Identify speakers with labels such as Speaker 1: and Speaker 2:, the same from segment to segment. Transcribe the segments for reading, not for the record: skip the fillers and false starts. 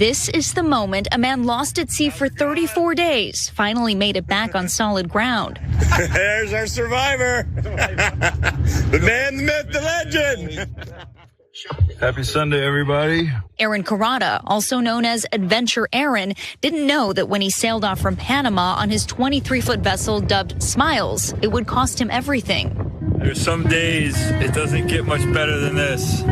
Speaker 1: This is the moment a man lost at sea for 34 days finally made it back on solid ground.
Speaker 2: There's our survivor. The man, the myth, the legend.
Speaker 3: Happy Sunday, everybody.
Speaker 1: Aaron Carotta, also known as Adventure Aaron, didn't know that when he sailed off from Panama on his 23-foot vessel dubbed Smiles, it would cost him everything.
Speaker 3: There's some days it doesn't get much better than this.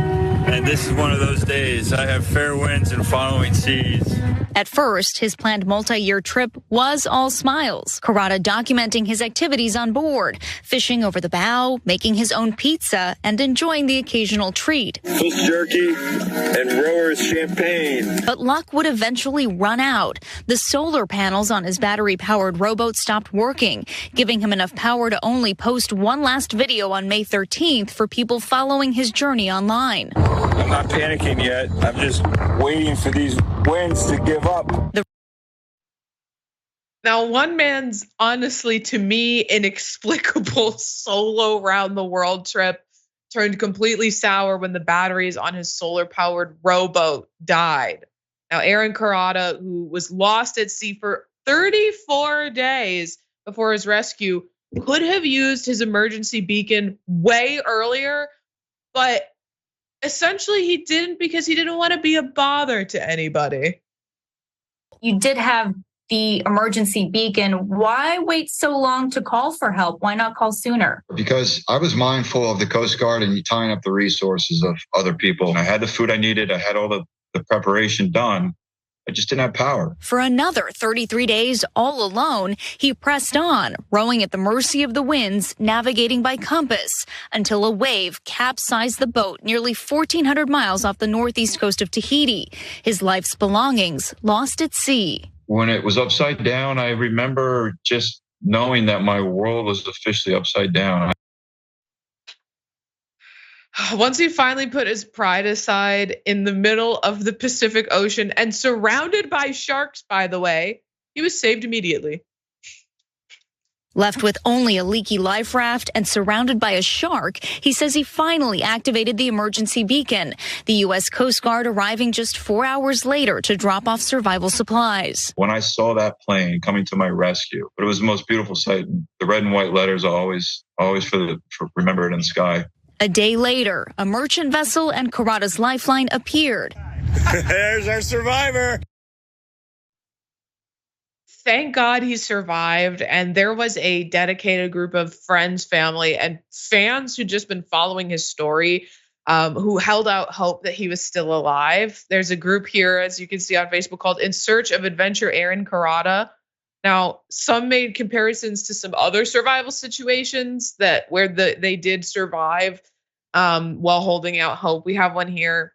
Speaker 3: And this is one of those days. I have fair winds and following seas.
Speaker 1: At first, his planned multi-year trip was all smiles. Carotta documenting his activities on board, fishing over the bow, making his own pizza, and enjoying the occasional treat.
Speaker 2: Fish jerky and rower's champagne.
Speaker 1: But luck would eventually run out. The solar panels on his battery-powered rowboat stopped working, giving him enough power to only post one last video on May 13th for people following his journey online.
Speaker 3: I'm not panicking yet. I'm just waiting for these winds to give up.
Speaker 4: Now, one man's honestly, to me, inexplicable solo round the world trip turned completely sour when the batteries on his solar-powered rowboat died. Now, Aaron Carotta, who was lost at sea for 34 days before his rescue, could have used his emergency beacon way earlier, but essentially he didn't because he didn't want to be a bother to anybody.
Speaker 5: You did have the emergency beacon. Why wait so long to call for help? Why not call sooner?
Speaker 6: Because I was mindful of the Coast Guard and tying up the resources of other people. I had the food I needed. I had all the preparation done. I just didn't have power.
Speaker 1: For another 33 days all alone, he pressed on, rowing at the mercy of the winds, navigating by compass, until a wave capsized the boat nearly 1,400 miles off the northeast coast of Tahiti. His life's belongings lost at sea.
Speaker 6: When it was upside down, I remember just knowing that my world was officially upside down.
Speaker 4: Once he finally put his pride aside in the middle of the Pacific Ocean and surrounded by sharks, by the way, he was saved immediately.
Speaker 1: Left with only a leaky life raft and surrounded by a shark, he says he finally activated the emergency beacon, the U.S. Coast Guard arriving just 4 hours later to drop off survival supplies.
Speaker 6: When I saw that plane coming to my rescue, but it was the most beautiful sight. The red and white letters are always for remember it in the sky.
Speaker 1: A day later, a merchant vessel and Carotta's lifeline appeared.
Speaker 2: There's our survivor.
Speaker 4: Thank God he survived. And there was a dedicated group of friends, family, and fans who'd just been following his story, who held out hope that he was still alive. There's a group here, as you can see on Facebook, called In Search of Adventure Aaron Carotta. Now, some made comparisons to some other survival situations where they did survive while holding out hope. We have one here.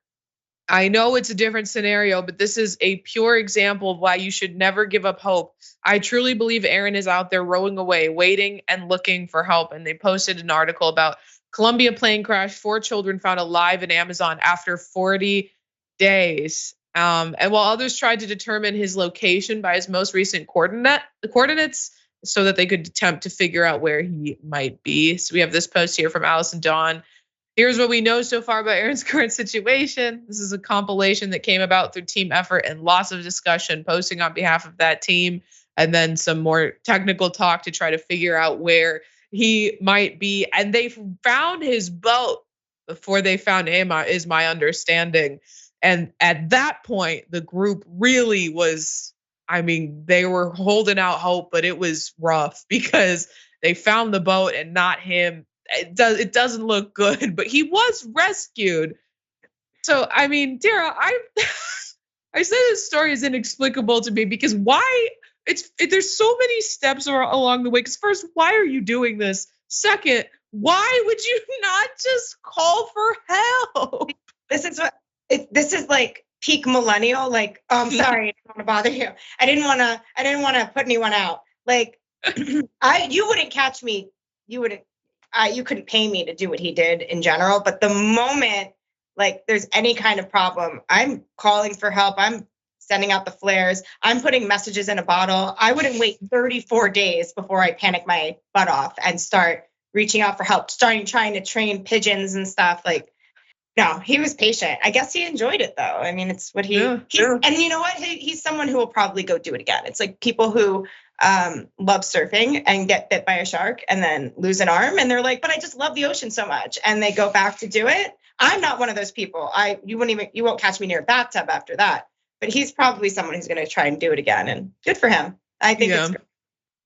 Speaker 4: I know it's a different scenario, but this is a pure example of why you should never give up hope. I truly believe Aaron is out there rowing away, waiting and looking for help. And they posted an article about Columbia plane crash, 4 children found alive in Amazon after 40 days. And while others tried to determine his location by his most recent coordinates so that they could attempt to figure out where he might be. So we have this post here from Allison Dawn. Here's what we know so far about Aaron's current situation. This is a compilation that came about through team effort and lots of discussion, posting on behalf of that team, and then some more technical talk to try to figure out where he might be. And they found his boat before they found him, is my understanding. And at that point, the group really was, they were holding out hope, but it was rough because they found the boat and not him. It doesn't look good, but he was rescued. So, Dara, I say this story is inexplicable to me because why there's so many steps along the way. Because first, why are you doing this? Second, why would you not just call for help?
Speaker 7: This is like peak millennial. Like, oh, I'm sorry, I didn't want to bother you. I didn't want to put anyone out. Like, you wouldn't catch me. You couldn't pay me to do what he did in general. But the moment like there's any kind of problem, I'm calling for help. I'm sending out the flares. I'm putting messages in a bottle. I wouldn't wait 34 days before I panic my butt off and start reaching out for help, trying to train pigeons and stuff. Like, No, he was patient. I guess he enjoyed it though. I mean, it's what he, and you know what? He's someone who will probably go do it again. It's like people who love surfing and get bit by a shark and then lose an arm. And they're like, but I just love the ocean so much. And they go back to do it. I'm not one of those people. You won't catch me near a bathtub after that. But he's probably someone who's going to try and do it again. And good for him. I think it's great.